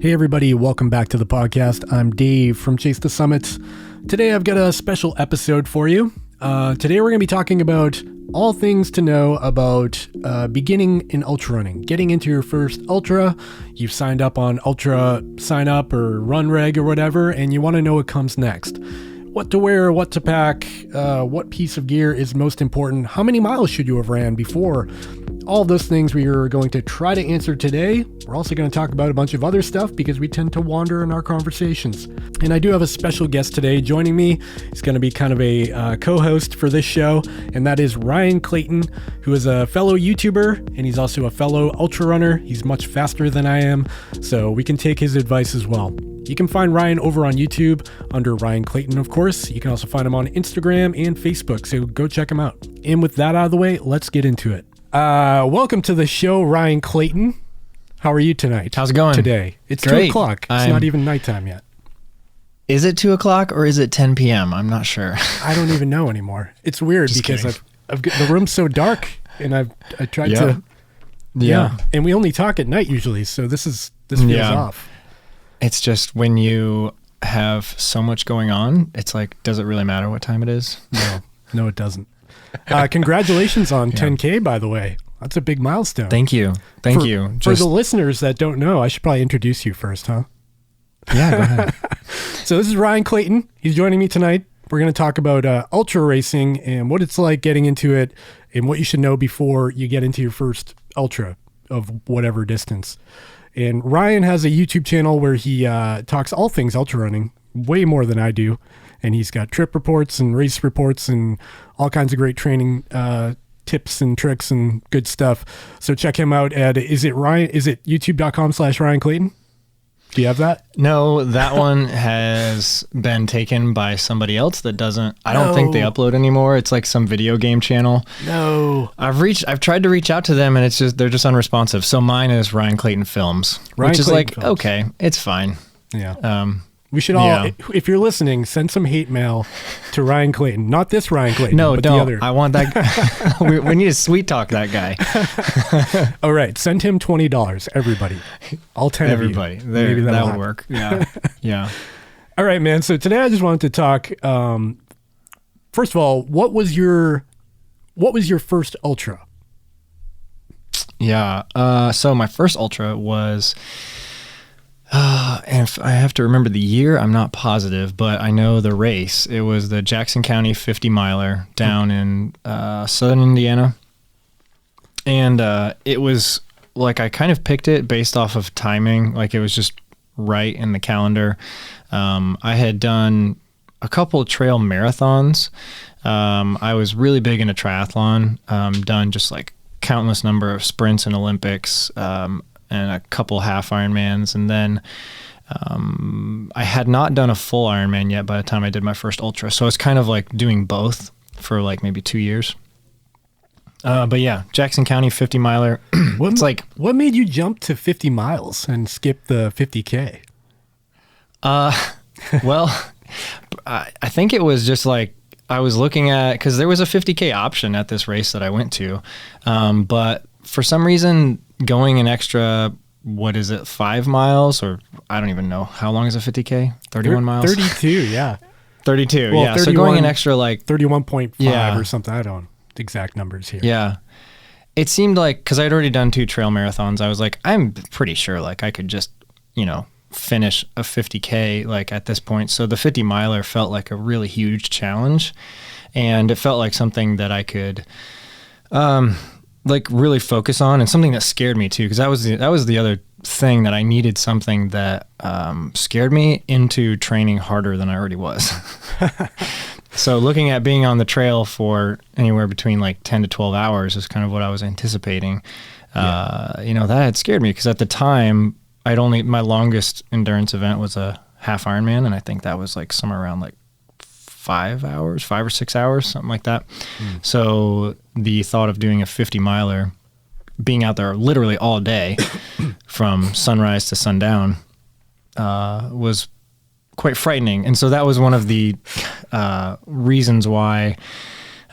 Hey everybody, welcome back to the podcast. I'm Dave from Chase the Summits. Today I've got a special episode for you. Today we're going to be talking about all things to know about beginning in ultra running. Getting into your first ultra, you've signed up on Ultra Sign Up or Run Reg or whatever, and you want to know what comes next. What to wear, what to pack, what piece of gear is most important, how many miles should you have ran before. All those things we are going to try to answer today. We're also going to talk about a bunch of other stuff because we tend to wander in our conversations. And I do have a special guest today joining me. He's going to be kind of a co-host for this show, and that is Ryan Clayton, who is a fellow YouTuber, and he's also a fellow ultra runner. He's much faster than I am, so we can take his advice as well. You can find Ryan over on YouTube under Ryan Clayton, of course. You can also find him on Instagram and Facebook, so go check him out. And with that out of the way, let's get into it. Welcome to the show, Ryan Clayton. How are you tonight? How's it going? Today. It's Great. 2 o'clock. It's not even nighttime yet. Is it 2 o'clock or is it 10 p.m.? I'm not sure. I don't even know anymore. It's weird because I've got, the room's so dark, and I tried to. Yeah. And we only talk at night usually, so this feels off. It's just when you have so much going on, it's like, does it really matter what time it is? No, it doesn't. Congratulations on 10K, by the way. That's a big milestone. Thank you. For the listeners that don't know, I should probably introduce you first, huh? Yeah, go ahead. So this is Ryan Clayton. He's joining me tonight. We're going to talk about ultra racing and what it's like getting into it and what you should know before you get into your first ultra of whatever distance. And Ryan has a YouTube channel where he talks all things ultra running, way more than I do. And he's got trip reports and race reports and all kinds of great training tips and tricks and good stuff. So check him out at, is it youtube.com/Ryan Clayton? Do you have that? No, that one has been taken by somebody else that doesn't, I don't think they upload anymore. It's like some video game channel. No. I've tried to reach out to them and they're just unresponsive. So mine is Ryan Clayton Films, which is like, Films. Okay, it's fine. Yeah. We should all, if you're listening, send some hate mail to Ryan Clayton. Not this Ryan Clayton, but don't. The other. I want that. we need to sweet talk that guy. All right. Send him $20, everybody. All 10 everybody. of you. Maybe that'll work. Yeah. Yeah. All right, man. So today I just wanted to talk, first of all, what was your first ultra? Yeah. So my first ultra was... and if I have to remember the year, I'm not positive, but I know the race. It was the Jackson County 50 miler down in southern Indiana. And it was like I kind of picked it based off of timing. Like it was just right in the calendar. I had done a couple of trail marathons. I was really big into triathlon, done just like countless number of sprints and Olympics, and a couple half Ironmans. And then I had not done a full Ironman yet by the time I did my first ultra. So I was kind of like doing both for like maybe 2 years. But yeah, Jackson County 50 miler. What made you jump to 50 miles and skip the 50K? Well, I think it was just like, I was looking at, because there was a 50K option at this race that I went to. But for some reason, going an extra, 5 miles, or I don't even know. How long is a 50K? 31 miles? 32, yeah. 32, well, yeah. 31, so going an extra like... 31.5 or something. I don't exact numbers here. Yeah. It seemed like, because I'd already done 2 trail marathons, I was like, I'm pretty sure like I could just, finish a 50K like at this point. So the 50 miler felt like a really huge challenge, and it felt like something that I could... like really focus on, and something that scared me too, because that was the other thing, that I needed something that scared me into training harder than I already was. So looking at being on the trail for anywhere between like 10 to 12 hours is kind of what I was anticipating. That had scared me, because at the time my longest endurance event was a half Ironman, and I think that was like somewhere around like 5 or 6 hours, something like that. So the thought of doing a 50 miler, being out there literally all day from sunrise to sundown, was quite frightening. And so that was one of the reasons why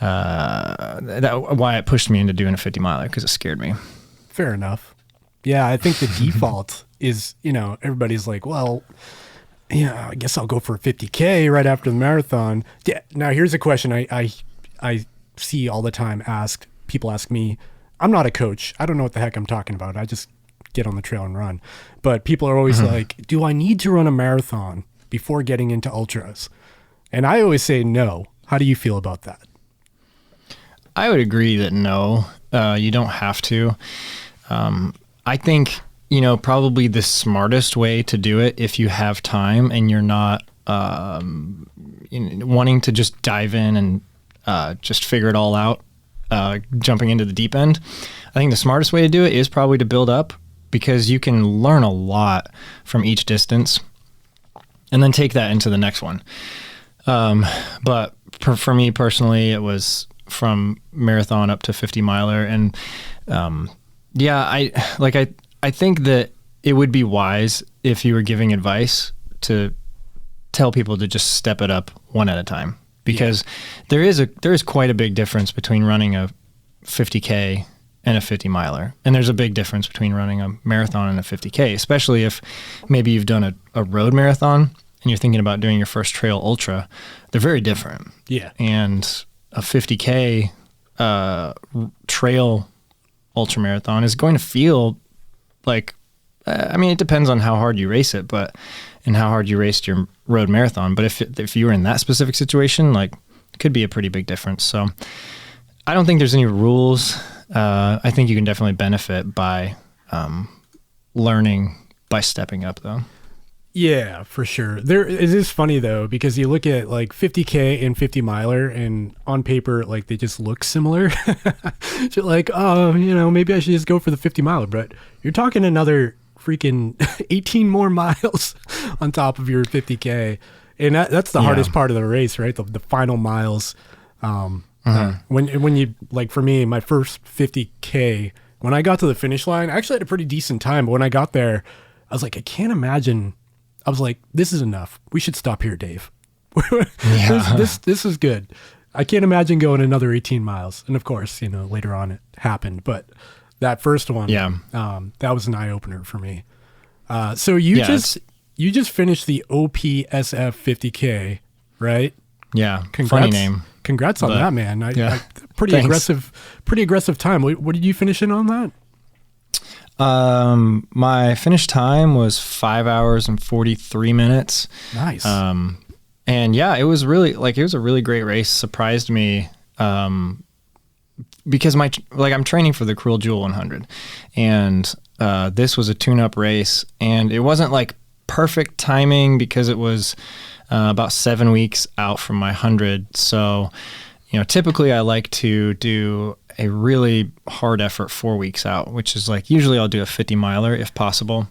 it pushed me into doing a 50 miler, because it scared me. Fair enough. Yeah, I think the default is, everybody's like, well, I guess I'll go for a 50K right after the marathon. Yeah. Now here's a question I see all the time people ask me. I'm not a coach. I don't know what the heck I'm talking about. I just get on the trail and run. But people are always like, do I need to run a marathon before getting into ultras? And I always say no. How do you feel about that? I would agree that no, you don't have to. I think, probably the smartest way to do it, if you have time and you're not wanting to just dive in and just figure it all out, jumping into the deep end, I think the smartest way to do it is probably to build up, because you can learn a lot from each distance and then take that into the next one. But for me personally, it was from marathon up to 50 miler. And I think that it would be wise if you were giving advice to tell people to just step it up one at a time, because there is quite a big difference between running a 50K and a 50 miler. And there's a big difference between running a marathon and a 50K, especially if maybe you've done a road marathon and you're thinking about doing your first trail ultra. They're very different. Yeah. And a 50K trail ultra marathon is going to feel like, it depends on how hard you race it, and how hard you raced your road marathon. But if you were in that specific situation, it could be a pretty big difference. So I don't think there's any rules. I think you can definitely benefit by learning by stepping up, though. Yeah, for sure. It is funny though, because you look at 50K and 50 miler, and on paper, they just look similar. So maybe I should just go for the 50 miler, but you're talking another freaking 18 more miles on top of your 50K. And that's the hardest part of the race, right? The final miles. When you, for me, my first 50K, when I got to the finish line, I actually had a pretty decent time. But when I got there, I was like, I can't imagine. I was like, this is enough. We should stop here, Dave. This is good. I can't imagine going another 18 miles. And of course, later on it happened. But that first one, that was an eye opener for me. So you just finished the OPSF 50K, right? Yeah. Congrats. Funny name. Congrats on that, man. Pretty aggressive time. What did you finish in on that? My finish time was 5 hours and 43 minutes. Nice. And yeah, it was really it was a really great race. Surprised me. Because I'm training for the Cruel Jewel 100, and this was a tune-up race, and it wasn't perfect timing because it was about 7 weeks out from my 100. So, typically I like to do a really hard effort 4 weeks out, which is usually I'll do a 50 miler if possible.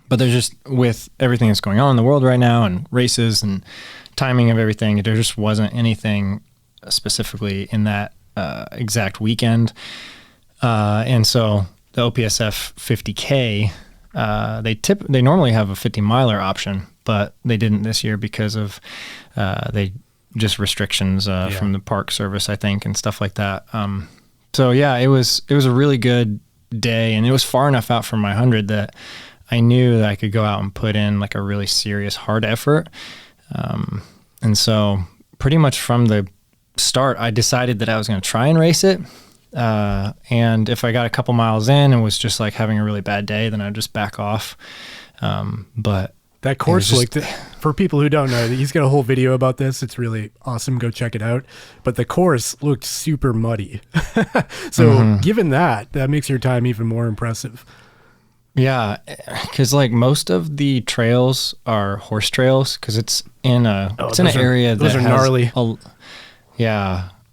But there's just, with everything that's going on in the world right now and races and timing of everything, there just wasn't anything specifically in that exact weekend. And so the OPSF 50K, they normally have a 50 miler option, but they didn't this year because of just restrictions from the park service, I think, and stuff like that. So yeah, it was a really good day, and it was far enough out from my 100 that I knew that I could go out and put in a really serious hard effort. And so pretty much from the start, I decided that I was going to try and race it. And if I got a couple miles in and was just having a really bad day, then I'd just back off. But that course, for people who don't know, he's got a whole video about this. It's really awesome. Go check it out. But the course looked super muddy. So given that makes your time even more impressive. Yeah, because most of the trails are horse trails, because it's in an area that has gnarly.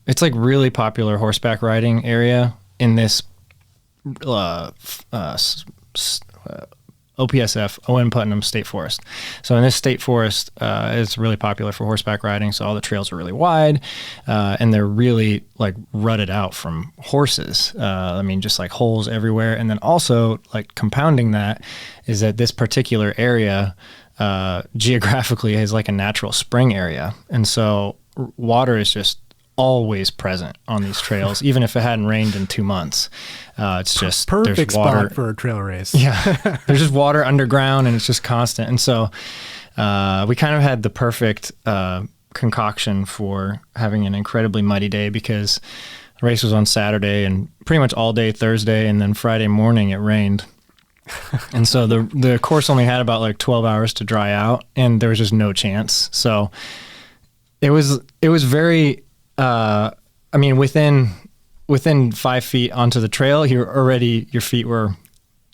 It's really popular horseback riding area in this OPSF, Owen Putnam State Forest. So in this state forest, it's really popular for horseback riding. So all the trails are really wide, and they're really rutted out from horses. Just holes everywhere. And then also compounding that is that this particular area geographically is a natural spring area. And so water is just always present on these trails, even if it hadn't rained in 2 months. It's just perfect there's water spot for a trail race. Yeah, there's just water underground, and it's just constant. And so we kind of had the perfect concoction for having an incredibly muddy day, because the race was on Saturday and pretty much all day Thursday, and then Friday morning it rained. And so the course only had about like 12 hours to dry out, and there was just no chance. So it was very, I mean, within 5 feet onto the trail, your feet were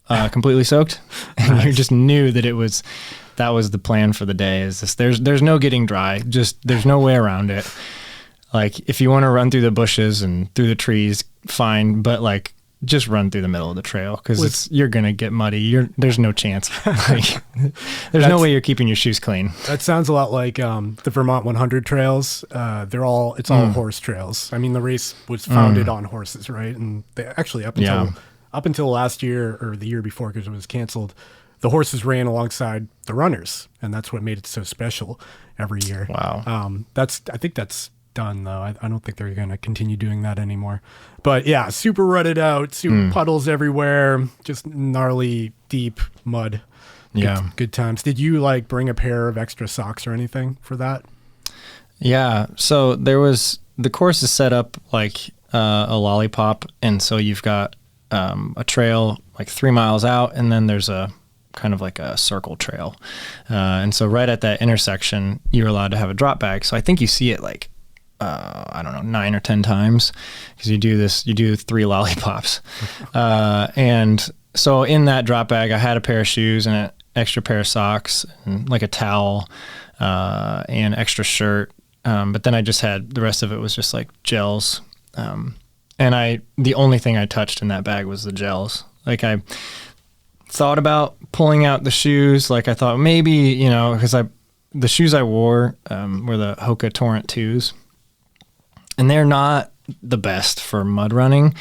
completely soaked, and Nice. you just knew that that was the plan for the day. Is this, there's no getting dry, just there's no way around it. Like, if you want to run through the bushes and through the trees, fine, but like, just run through the middle of the trail, because you're gonna get muddy. There's no chance. Like, there's no way you're keeping your shoes clean. That sounds a lot like the Vermont 100 trails. It's all horse trails. I mean, the race was founded on horses, right? And they actually up until last year or the year before, because it was canceled, the horses ran alongside the runners, and that's what made it so special every year. Wow. I think that's done, though. I don't think they're going to continue doing that anymore. But yeah, super rutted out, super puddles everywhere, just gnarly, deep mud. Good times. Did you like bring a pair of extra socks or anything for that? Yeah. So the course is set up like a lollipop, and so you've got a trail like 3 miles out, and then there's a kind of like a circle trail. And so right at that intersection, you're allowed to have a drop bag. So I think you see it like, I don't know, 9 or 10 times, because you do 3 lollipops. And so in that drop bag, I had a pair of shoes and an extra pair of socks and like a towel, and extra shirt. But then I just had, the rest of it was just like gels. And the only thing I touched in that bag was the gels. Like, I thought about pulling out the shoes. Like, I thought maybe, because the shoes I wore were the Hoka Torrent 2s, and they're not the best for mud running.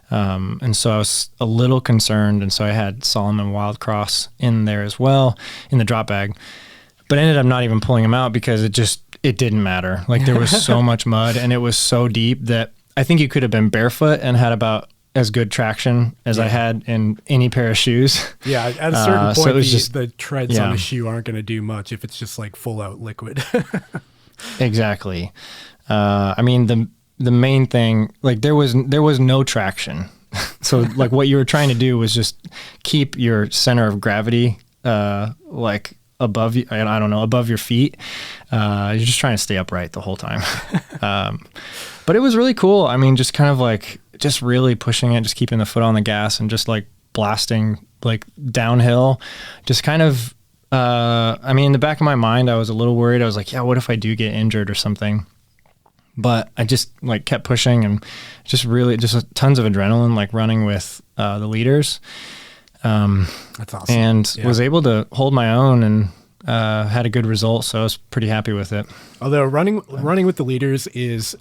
And so I was a little concerned, and so I had Solomon Wild Cross in there as well in the drop bag, but I ended up not even pulling them out, because it didn't matter. Like, there was so much mud, and it was so deep that I think you could have been barefoot and had about as good traction as I had in any pair of shoes. Yeah, at a certain point, so it was the treads on the shoe aren't going to do much if it's just like full out liquid. Exactly. I mean, the main thing, like, there was no traction. So like, what you were trying to do was just keep your center of gravity like above you, I don't know, above your feet. You're just trying to stay upright the whole time. But it was really cool. I mean, just kind of like, just really pushing it, just keeping the foot on the gas, and just like blasting like downhill. Just kind of, I mean, in the back of my mind, I was a little worried. I was like, yeah, what if I do get injured or something? But I just like kept pushing, and just tons of adrenaline, like running with the leaders. That's awesome. And was able to hold my own, and had a good result. So I was pretty happy with it. Although running with the leaders is,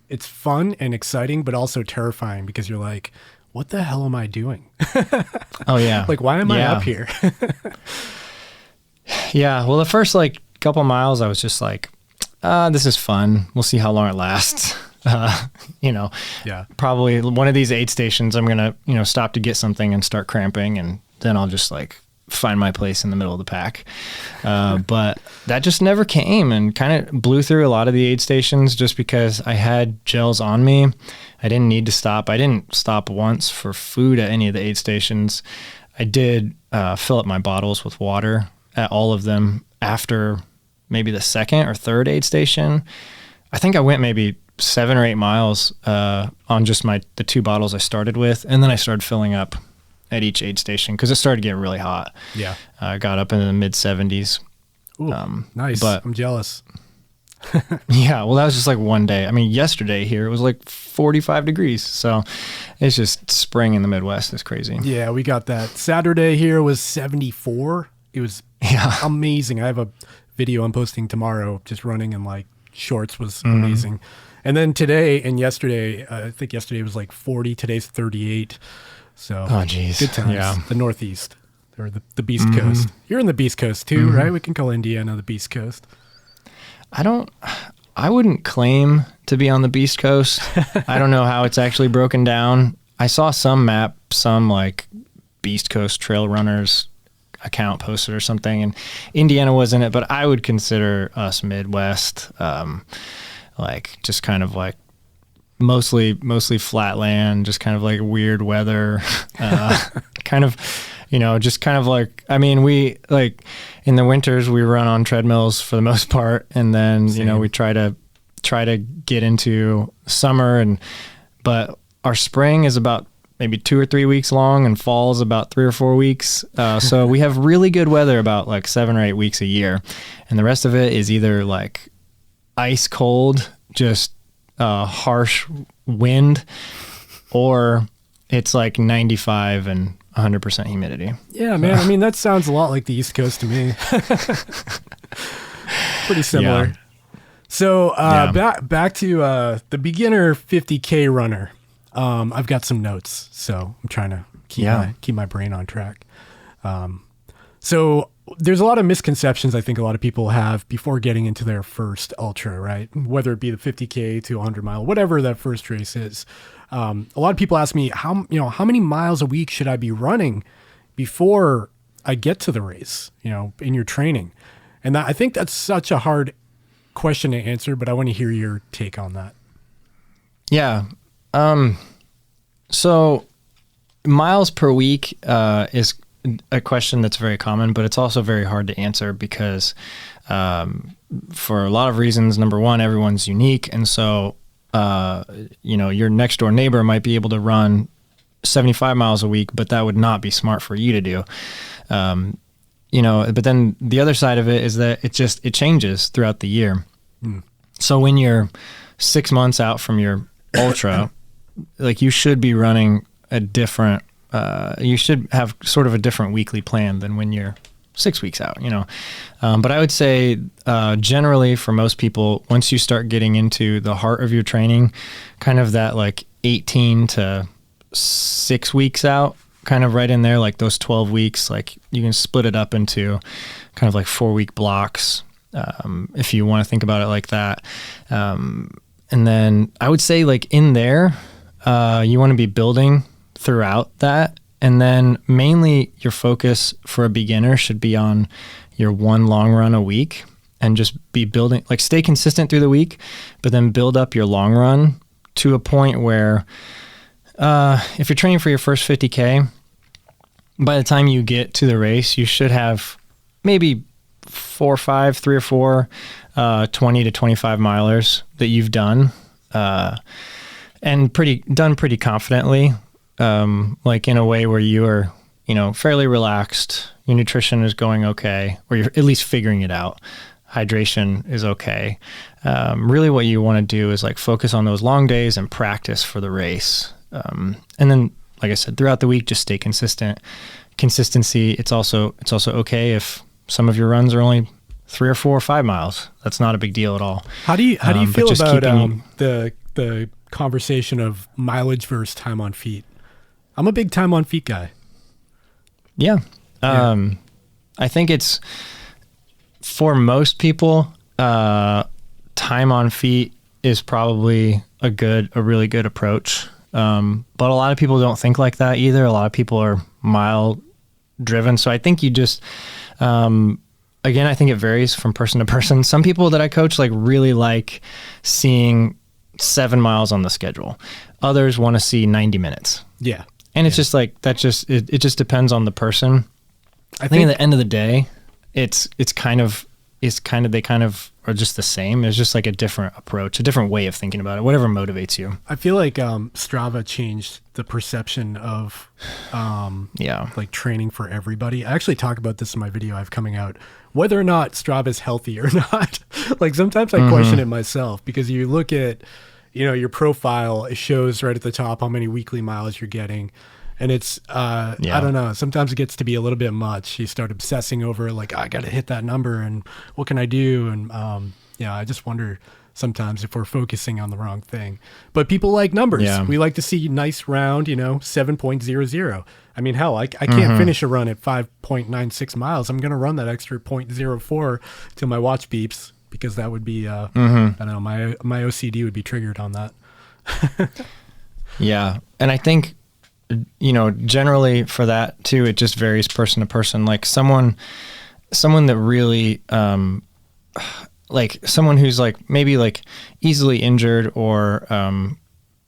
it's fun and exciting, but also terrifying, because you're like, what the hell am I doing? Oh yeah. Like, why am I up here? Yeah. Well, the first like couple miles, I was just like, this is fun. We'll see how long it lasts. Probably one of these aid stations, I'm going to, stop to get something and start cramping, and then I'll just like find my place in the middle of the pack. But that just never came, and kind of blew through a lot of the aid stations just because I had gels on me. I didn't need to stop. I didn't stop once for food at any of the aid stations. I did fill up my bottles with water at all of them after maybe the second or third aid station. I think I went maybe 7 or 8 miles on just the 2 bottles I started with, and then I started filling up at each aid station, because it started getting really hot. Yeah. I got up into the mid 70s. Ooh, nice. But I'm jealous. Yeah, well, that was just like one day. I mean, yesterday here it was like 45 degrees. So it's just spring in the Midwest. It's crazy. Yeah, we got that. Saturday here was 74. It was amazing. I have a video I'm posting tomorrow, just running in like shorts, was amazing. And then today and yesterday, I think yesterday was like 40. Today's 38. So good times. Yeah. The Northeast, or the Beast Coast. You're in the Beast Coast too, right? We can call Indiana the Beast Coast. I I wouldn't claim to be on the Beast Coast. I don't know how it's actually broken down. I saw some map, some like Beast Coast Trail Runners account posted or something, and Indiana was in it, but I would consider us Midwest, like just kind of like mostly flat land, just kind of like weird weather, kind of, just kind of like, I mean, we like in the winters we run on treadmills for the most part, and then we try to get into summer, but our spring is about maybe 2 or 3 weeks long, and fall is about 3 or 4 weeks. So we have really good weather about like 7 or 8 weeks a year. And the rest of it is either like ice cold, just harsh wind, or it's like 95 and 100% humidity. Yeah, man. I mean, that sounds a lot like the East Coast to me. Pretty similar. Yeah. So back to the beginner 50K runner. I've got some notes, so I'm trying to keep my brain on track. So there's a lot of misconceptions I think a lot of people have before getting into their first ultra, right? Whether it be the 50K to 100 mile, whatever that first race is. A lot of people ask me how many miles a week should I be running before I get to the race, in your training? And I think that's such a hard question to answer, but I want to hear your take on that. Yeah. So miles per week is a question that's very common, but it's also very hard to answer because for a lot of reasons. Number one, everyone's unique. And so, your next door neighbor might be able to run 75 miles a week, but that would not be smart for you to do. But then the other side of it is that it changes throughout the year. So when you're 6 months out from your ultra, like you should be running a different, you should have sort of a different weekly plan than when you're 6 weeks out, But I would say, generally for most people, once you start getting into the heart of your training, kind of that like 18 to 6 weeks out, kind of right in there, like those 12 weeks, like you can split it up into kind of like 4-week blocks, if you want to think about it like that. And then I would say like in there, you want to be building throughout that. And then mainly your focus for a beginner should be on your one long run a week and just be building, like stay consistent through the week, but then build up your long run to a point where, if you're training for your first 50K, by the time you get to the race, you should have maybe 3 or 4, 20 to 25 milers that you've done, and done pretty confidently, like in a way where you are, fairly relaxed. Your nutrition is going okay, or you're at least figuring it out. Hydration is okay. Really what you want to do is like focus on those long days and practice for the race. And then, like I said, throughout the week, just stay consistent. Consistency. It's also okay if some of your runs are only 3 or 4 or 5 miles. That's not a big deal at all. How do you feel about the conversation of mileage versus time on feet? I'm a big time on feet guy. Yeah. I think it's, for most people, time on feet is probably a really good approach. But a lot of people don't think like that either. A lot of people are mile driven. So I think you just, again, I think it varies from person to person. Some people that I coach really like seeing 7 miles on the schedule. Others want to see 90 minutes. Yeah. And it's just like, it just depends on the person. I think at the end of the day, they kind of are just the same. It's just like a different approach, a different way of thinking about it, whatever motivates you. I feel like Strava changed the perception of like training for everybody. I actually talk about this in my video I have coming out, whether or not Strava is healthy or not. Like sometimes I question it myself, because you look at, your profile, it shows right at the top how many weekly miles you're getting. And it's, I don't know, sometimes it gets to be a little bit much. You start obsessing over like, I got to hit that number and what can I do? And I just wonder sometimes if we're focusing on the wrong thing. But people like numbers. Yeah. We like to see nice round, 7.00. I mean, hell, I can't finish a run at 5.96 miles. I'm going to run that extra 0.04 till my watch beeps. because that would be, I don't know, my OCD would be triggered on that. Yeah. And I think, generally for that too, it just varies person to person. Like someone that really, like someone who's like maybe like easily injured or,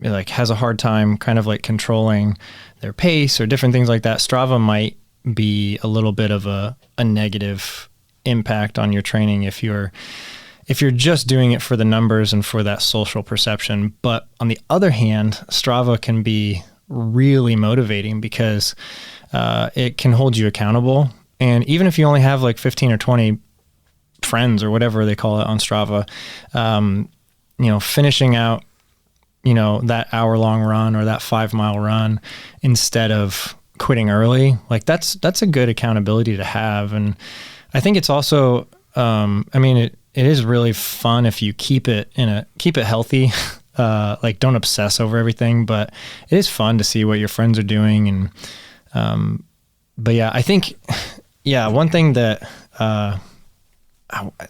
like has a hard time kind of like controlling their pace or different things like that. Strava might be a little bit of a negative impact on your training if you're just doing it for the numbers and for that social perception. But on the other hand, Strava can be really motivating because it can hold you accountable. And even if you only have like 15 or 20 friends or whatever they call it on Strava, finishing out, that hour-long run or that 5-mile run instead of quitting early, like that's a good accountability to have. And I think it's also, it is really fun if you keep it healthy, like don't obsess over everything, but it is fun to see what your friends are doing. And, but yeah, I think, one thing that,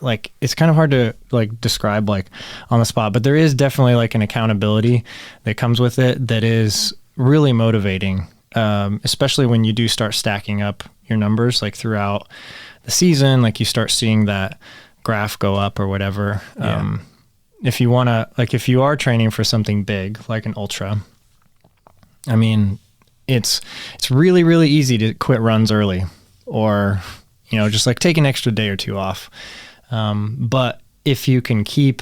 like it's kind of hard to like describe like on the spot, but there is definitely like an accountability that comes with it that is really motivating, especially when you do start stacking up your numbers like throughout the season. Like you start seeing that graph go up or whatever. Yeah. If you want to, like if you are training for something big like an ultra, I mean, it's really, really easy to quit runs early or just like take an extra day or two off. But if you can keep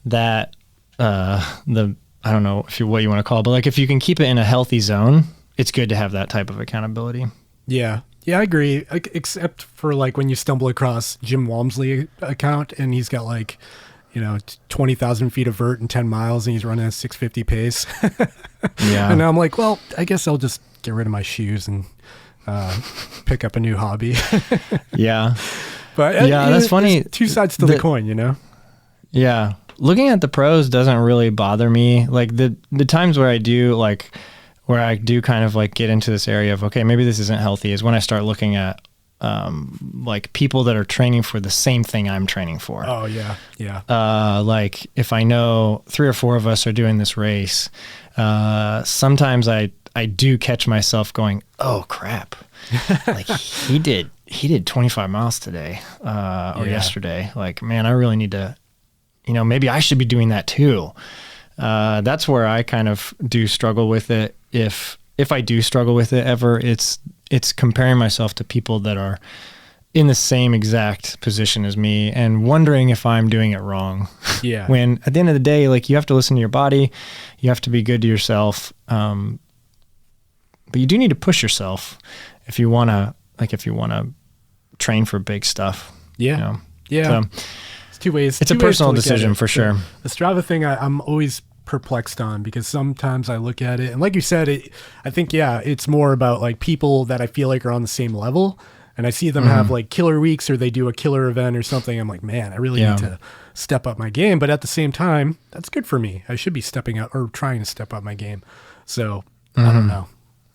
that, I don't know what you want to call it, but like if you can keep it in a healthy zone, it's good to have that type of accountability. Yeah. Yeah, I agree. Except for like when you stumble across Jim Walmsley account and he's got like, 20,000 feet of vert and 10 miles and he's running a 650 pace. Yeah. And I'm like, well, I guess I'll just get rid of my shoes and pick up a new hobby. Yeah. But that's funny. Two sides to the coin, Yeah. Looking at the pros doesn't really bother me. Like the times where I do kind of like get into this area of, okay, maybe this isn't healthy is when I start looking at like people that are training for the same thing I'm training for. Oh yeah. Yeah. Like if I know 3 or 4 of us are doing this race, sometimes I do catch myself going, oh crap. Like he did 25 miles today, or yesterday. Like, man, I really need to, maybe I should be doing that too. That's where I kind of do struggle with it. If I do struggle with it ever, it's comparing myself to people that are in the same exact position as me and wondering if I'm doing it wrong. Yeah. When at the end of the day, like you have to listen to your body, you have to be good to yourself. But you do need to push yourself if you want to train for big stuff. Yeah. Yeah. So, it's two ways. It's a personal decision for sure. The Strava thing, I'm always perplexed on because sometimes I look at it and like you said, I think, it's more about like people that I feel like are on the same level and I see them have like killer weeks or they do a killer event or something. I'm like, man, I really need to step up my game. But at the same time, that's good for me. I should be stepping up or trying to step up my game. So I don't know.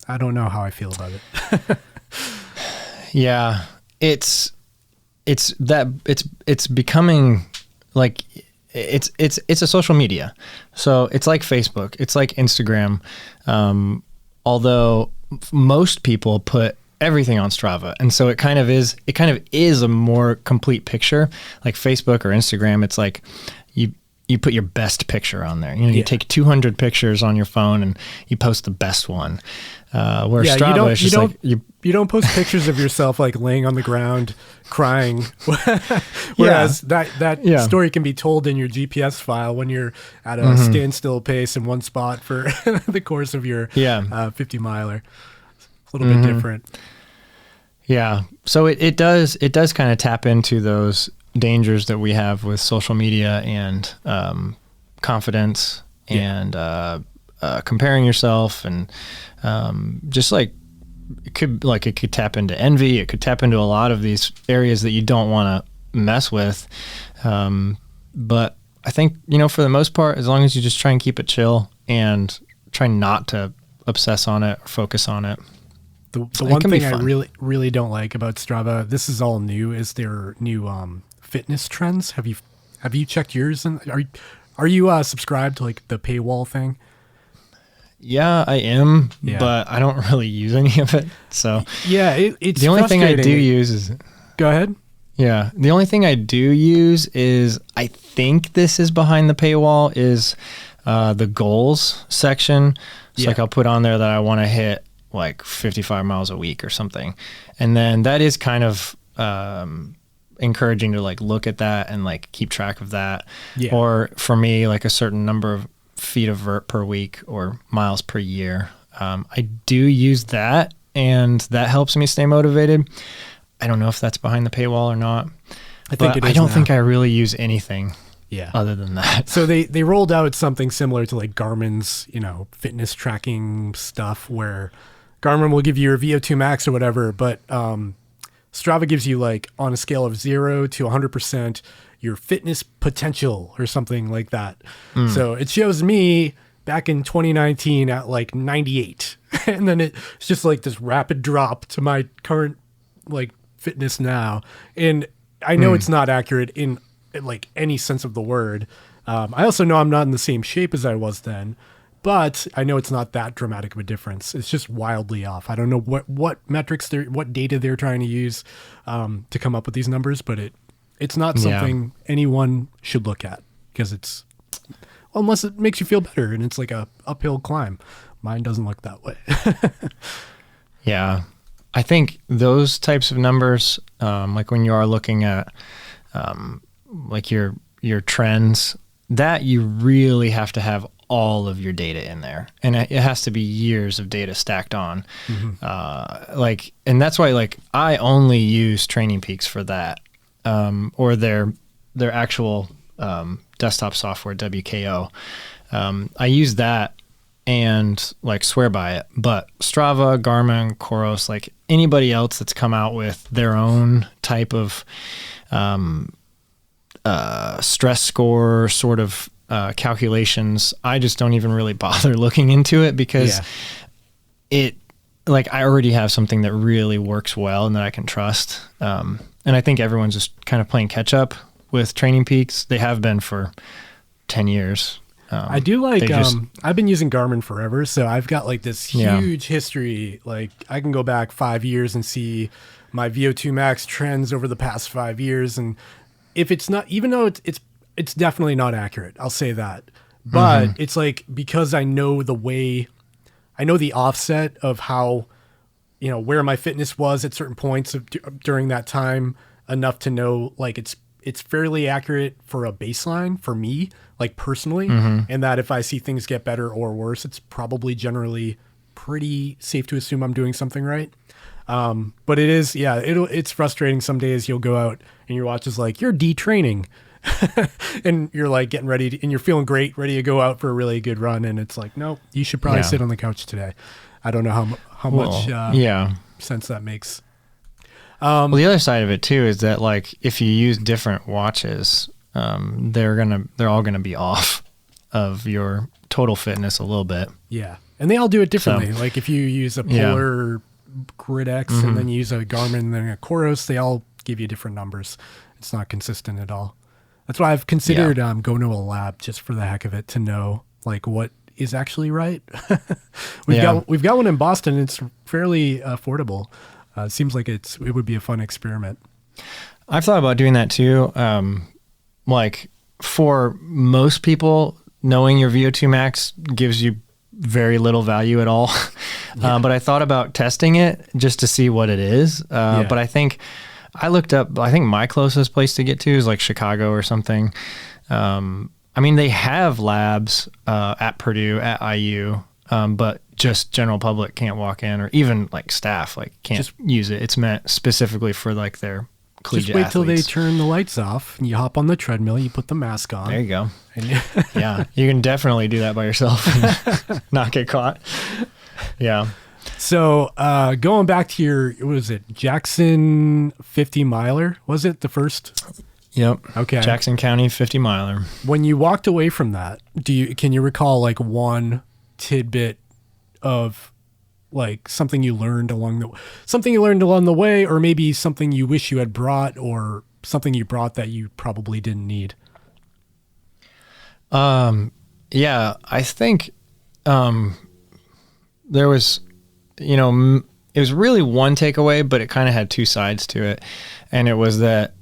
I don't know how I feel about it. Yeah, it's becoming like it's a social media. So it's like Facebook, it's like Instagram. Although most people put everything on Strava, and so it kind of is a more complete picture. Like Facebook or Instagram, it's like you put your best picture on there. You take 200 pictures on your phone and you post the best one. Where Strava is just like you don't post pictures of yourself like laying on the ground crying. Whereas that story can be told in your GPS file when you're at a standstill pace in one spot for the course of your 50 miler. It's a little bit different. Yeah. So it does kind of tap into those dangers that we have with social media and confidence and comparing yourself and just like it could tap into envy. It could tap into a lot of these areas that you don't want to mess with. But I think, for the most part, as long as you just try and keep it chill and try not to obsess on it or focus on it. The one thing I really, really don't like about Strava, this is all new, is their new fitness trends. Have you Have you checked yours? And are you subscribed to like the paywall thing? Yeah, I am, Yeah. but I don't really use any of it. So Yeah, it's the only thing I do frustrating. use is Go ahead. yeah. The only thing I do use is I think this is behind the paywall is the goals section. So Yeah. like I'll put on there that I want to hit like 55 miles a week or something, and then that is kind of encouraging to like look at that and like keep track of that. Yeah. Or for me, like a certain number of feet of vert per week or miles per year. I do use that, and that helps me stay motivated. I don't know if that's behind the paywall or not. I think it is I don't now. think I really use anything Yeah. other than that. So they rolled out something similar to like Garmin's, fitness tracking stuff where Garmin will give you your VO2 max or whatever, but Strava gives you like on a scale of 0 to 100% your fitness potential or something like that. So it shows me back in 2019 at like 98. And then it's just like this rapid drop to my current like fitness now. And I know it's not accurate in like any sense of the word. I also know I'm not in the same shape as I was then, but I know it's not that dramatic of a difference. It's just wildly off. I don't know what metrics what data they're trying to use to come up with these numbers, but it's not something anyone should look at because unless it makes you feel better and it's like a uphill climb. Mine doesn't look that way. Yeah. I think those types of numbers, like when you are looking at like your trends, that you really have to have all of your data in there, and it has to be years of data stacked on. And that's why like I only use Training Peaks for that, or their actual desktop software, WKO. I use that and like swear by it, but Strava, Garmin, Coros, like anybody else that's come out with their own type of stress score sort of calculations, I just don't even really bother looking into it because I already have something that really works well and that I can trust. And I think everyone's just kind of playing catch up with Training Peaks. They have been for 10 years. I do like, I've been using Garmin forever. So I've got like this huge history. Like I can go back 5 years and see my VO2 max trends over the past 5 years. And if it's not, even though it's definitely not accurate, I'll say that, but it's like, because I know the offset of how, where my fitness was at certain points during that time, enough to know like it's fairly accurate for a baseline for me, like personally, and that if I see things get better or worse, it's probably generally pretty safe to assume I'm doing something right. But it is, it's frustrating. Some days you'll go out and your watch is like, you're detraining and you're like getting ready and you're feeling great, ready to go out for a really good run. And it's like, no, you should probably sit on the couch today. I don't know how much sense that makes. Well, the other side of it too is that like if you use different watches, they're all gonna be off of your total fitness a little bit. Yeah, and they all do it differently. So, like if you use a Polar Grid X and then you use a Garmin and then a Coros, they all give you different numbers. It's not consistent at all. That's why I've considered going to a lab just for the heck of it to know like what is actually right. We've got one in Boston. It's fairly affordable. It seems like it would be a fun experiment. I've thought about doing that too. Like for most people, knowing your VO2 max gives you very little value at all. But I thought about testing it just to see what it is. But I think I looked up, I think my closest place to get to is like Chicago or something. I mean, they have labs at Purdue, at IU, but just general public can't walk in, or even like staff like can't use it. It's meant specifically for like their collegiate athletes. Just wait till they turn the lights off and you hop on the treadmill, you put the mask on. There you go. Yeah, you can definitely do that by yourself and not get caught. Yeah. So going back to your, what was it, Jackson 50 miler? Was it the first? Yep. Okay. Jackson County 50 miler. When you walked away from that, can you recall like one tidbit of like something you learned along the way, or maybe something you wish you had brought, or something you brought that you probably didn't need? Yeah, I think there was, it was really one takeaway, but it kind of had two sides to it. And it was that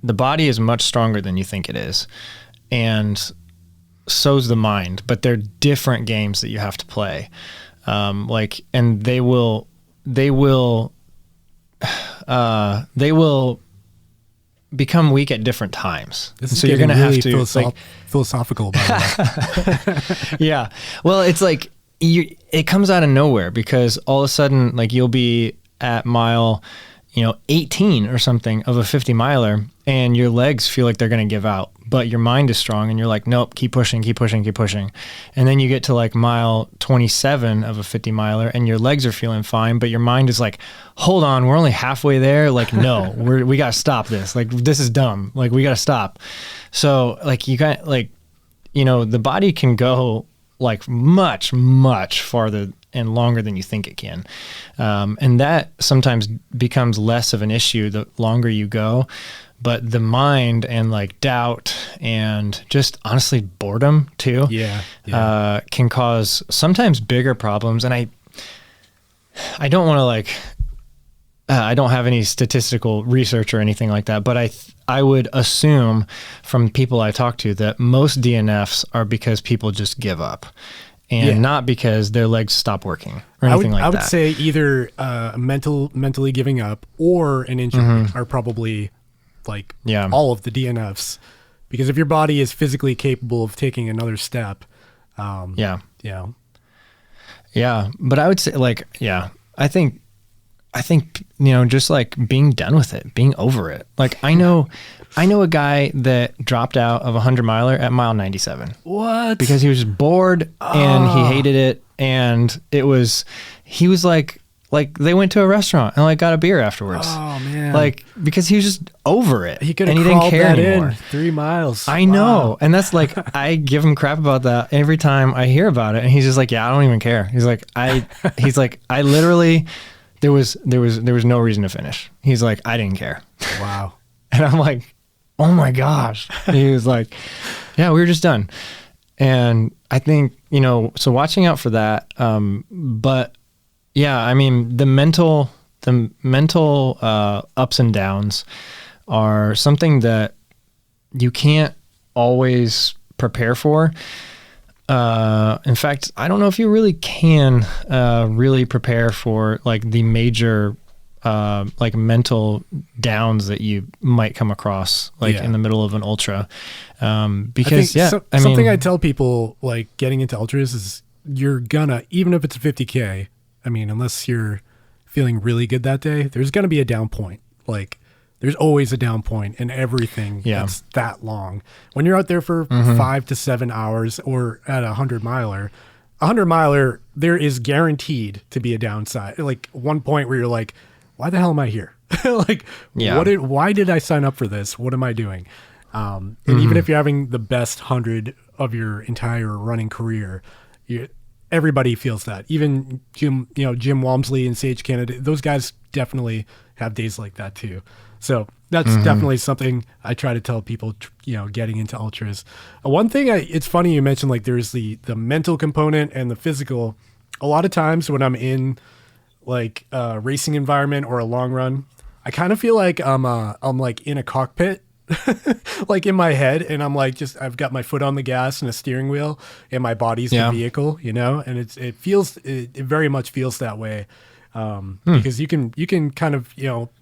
the body is much stronger than you think it is. And so's the mind, but they're different games that you have to play. And they will become weak at different times. So you're going to have to philosophical about that. Yeah. Well, it's like it comes out of nowhere because all of a sudden, like you'll be at mile, 18 or something of a 50 miler and your legs feel like they're going to give out, but your mind is strong and you're like, nope, keep pushing, keep pushing, keep pushing. And then you get to like mile 27 of a 50 miler and your legs are feeling fine, but your mind is like, hold on, we're only halfway there. Like, no, we got to stop this. Like, this is dumb. Like, we got to stop. So like you got like, the body can go like much, much farther and longer than you think it can. And that sometimes becomes less of an issue the longer you go. But the mind and like doubt and just honestly boredom too, can cause sometimes bigger problems. And I don't want to like, I don't have any statistical research or anything like that, but I would assume from people I talk to that most DNFs are because people just give up. And not because their legs stop working or anything like that. I would say either mentally giving up or an injury are probably like all of the DNFs. Because if your body is physically capable of taking another step, Yeah, but I would say I think just like being done with it, being over it. Like I know a guy that dropped out of a 100-miler at mile 97. What? Because he was bored and he hated it, and he was like they went to a restaurant and like got a beer afterwards. Oh man! Like because he was just over it. He could have crawled that in 3 miles. I know, and that's like I give him crap about that every time I hear about it, and he's just like, yeah, I don't even care. He's like I literally. There was no reason to finish. He's like, I didn't care. Wow. And I'm like, oh my gosh. He was like, yeah, we were just done. And I think, so watching out for that. But yeah, I mean, the mental ups and downs are something that you can't always prepare for. In fact, I don't know if you really can really prepare for like the major like mental downs that you might come across like in the middle of an ultra. Because something I tell people like getting into ultras is you're gonna, even if it's a 50K, I mean, unless you're feeling really good that day, there's gonna be a down point. Like there's always a down point in everything that's that long. When you're out there for 5 to 7 hours or at a 100-miler, there is guaranteed to be a downside. Like one point where you're like, why the hell am I here? Like, why did I sign up for this? What am I doing? And even if you're having the best 100 of your entire running career, everybody feels that. Even Jim Walmsley and Sage Canada, those guys definitely have days like that too. So that's definitely something I try to tell people, getting into ultras. One thing, it's funny you mentioned like there's the mental component and the physical. A lot of times when I'm in like a racing environment or a long run, I kind of feel like I'm like in a cockpit, like in my head, and I'm like I've got my foot on the gas and a steering wheel, and my body's the vehicle, and it very much feels that way, because you can kind of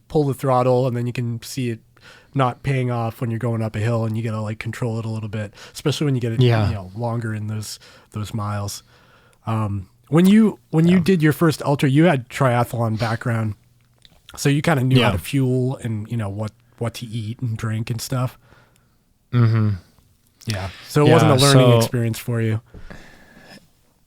pull the throttle, and then you can see it not paying off when you're going up a hill, and you gotta like control it a little bit, especially when you get it longer in those miles. When you did your first ultra, you had triathlon background, so you kind of knew how to fuel and what to eat and drink and stuff. Yeah, so it wasn't a learning experience for you.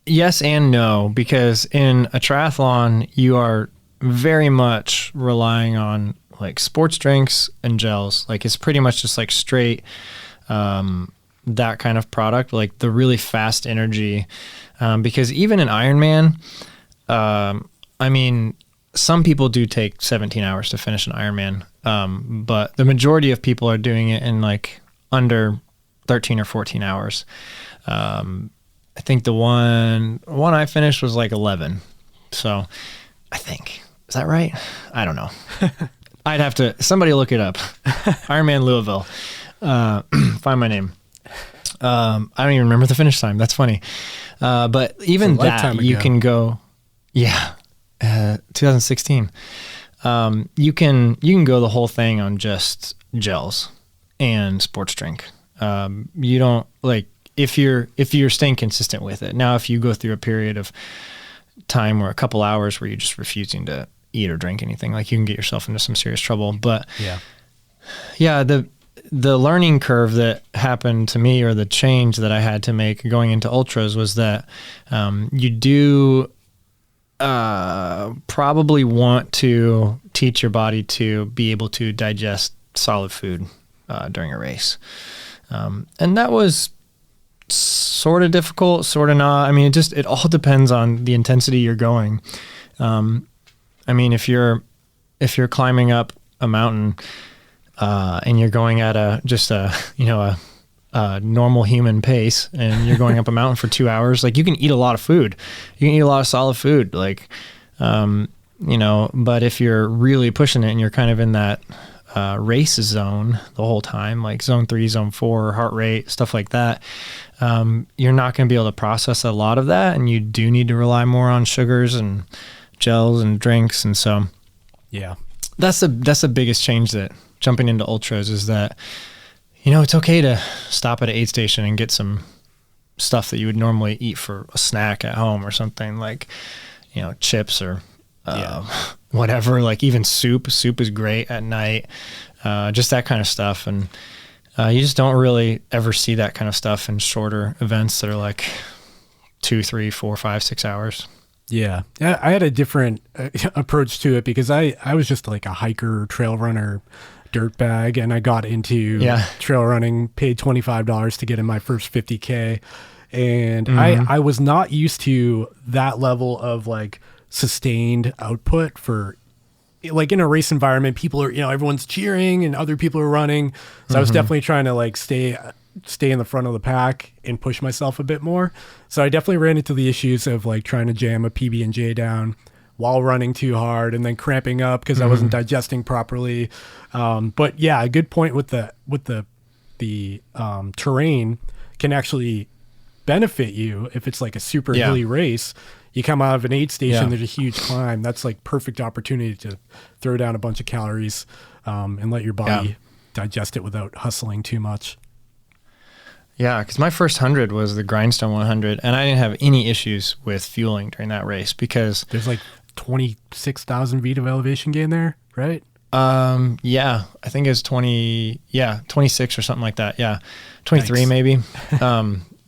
Yes and no, because in a triathlon you are very much relying on like sports drinks and gels. Like it's pretty much just like straight that kind of product, like the really fast energy. Because even in Ironman, I mean, some people do take 17 hours to finish an Ironman, but the majority of people are doing it in like under 13 or 14 hours. I think the one I finished was like 11. So I think, is that right? I don't know. I'd have to, somebody look it up. Ironman Louisville. Find my name. I don't even remember the finish time. That's funny. But even that you can go, 2016. You can go the whole thing on just gels and sports drink. You don't like, if you're staying consistent with it. Now, if you go through a period of time or a couple hours where you're just refusing to eat or drink anything, like you can get yourself into some serious trouble. But the learning curve that happened to me, or the change that I had to make going into ultras, was that you do probably want to teach your body to be able to digest solid food during a race. And that was sort of difficult, sort of not. I mean, it all depends on the intensity you're going. I mean, if you're climbing up a mountain and you're going at a normal human pace, and you're going up a mountain for 2 hours, like you can eat a lot of food. You can eat a lot of solid food, like, but if you're really pushing it and you're kind of in that race zone the whole time, like zone 3, zone 4, heart rate, stuff like that, you're not going to be able to process a lot of that. And you do need to rely more on sugars and gels and drinks. And so, that's the biggest change that jumping into ultras is that, it's okay to stop at an aid station and get some stuff that you would normally eat for a snack at home or something, like, chips or whatever, like even soup is great at night, just that kind of stuff. And you just don't really ever see that kind of stuff in shorter events that are like 2, 3, 4, 5, 6 hours. Yeah. I had a different approach to it because I was just like a hiker, trail runner, dirtbag, and I got into trail running, paid $25 to get in my first 50K. And I was not used to that level of like sustained output for, like, in a race environment, people are, everyone's cheering and other people are running. So I was definitely trying to like stay in the front of the pack and push myself a bit more. So I definitely ran into the issues of like trying to jam a PB&J down while running too hard and then cramping up because I wasn't digesting properly. But yeah, a good point with the terrain can actually benefit you if it's like a super hilly race. You come out of an aid station, there's a huge climb. That's like perfect opportunity to throw down a bunch of calories and let your body digest it without hustling too much. Yeah, because my first 100 was the Grindstone 100, and I didn't have any issues with fueling during that race because there's like 26,000 feet of elevation gain there, right? I think it's 26 or something like that. Yeah, 23 maybe.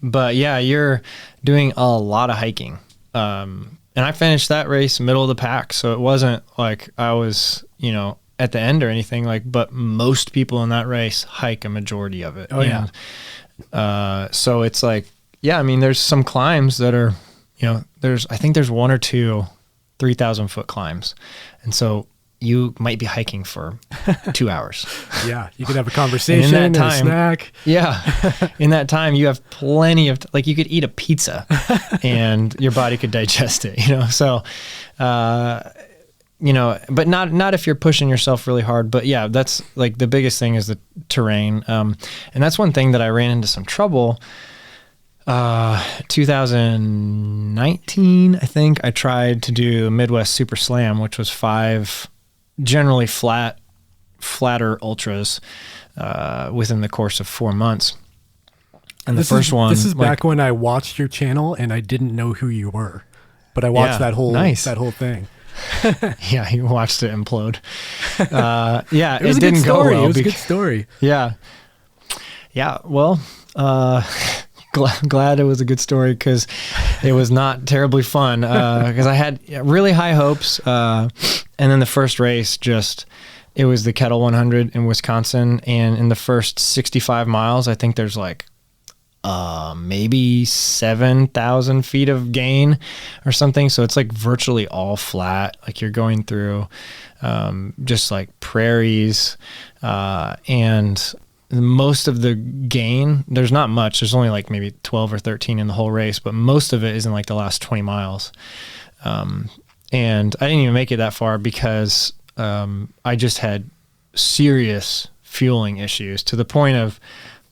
But yeah, you're doing a lot of hiking. And I finished that race middle of the pack, so it wasn't like I was, at the end or anything, like, but most people in that race hike a majority of it. So it's like, I mean, there's some climbs that are, I think there's 1 or 2 3,000 foot climbs. And so you might be hiking for 2 hours. Yeah. You could have a conversation and a snack. Yeah. In that time, you have plenty of, like, you could eat a pizza and your body could digest it, So, but not if you're pushing yourself really hard. But yeah, that's like the biggest thing is the terrain. And that's one thing that I ran into some trouble. 2019, I think I tried to do Midwest Super Slam, which was 5 generally flatter ultras, within the course of 4 months. And this is back when I watched your channel and I didn't know who you were, but I watched that whole thing. Yeah, you watched it implode. It didn't go well. It was a good story. Yeah. Well, glad it was a good story because it was not terribly fun. Because I had really high hopes, and then the first race it was the Kettle 100 in Wisconsin, and in the first 65 miles, I think there's like maybe 7,000 feet of gain or something. So it's like virtually all flat. Like you're going through just like prairies. And most of the gain, there's not much. There's only like maybe 12 or 13 in the whole race, but most of it is in like the last 20 miles. And I didn't even make it that far because I just had serious fueling issues to the point of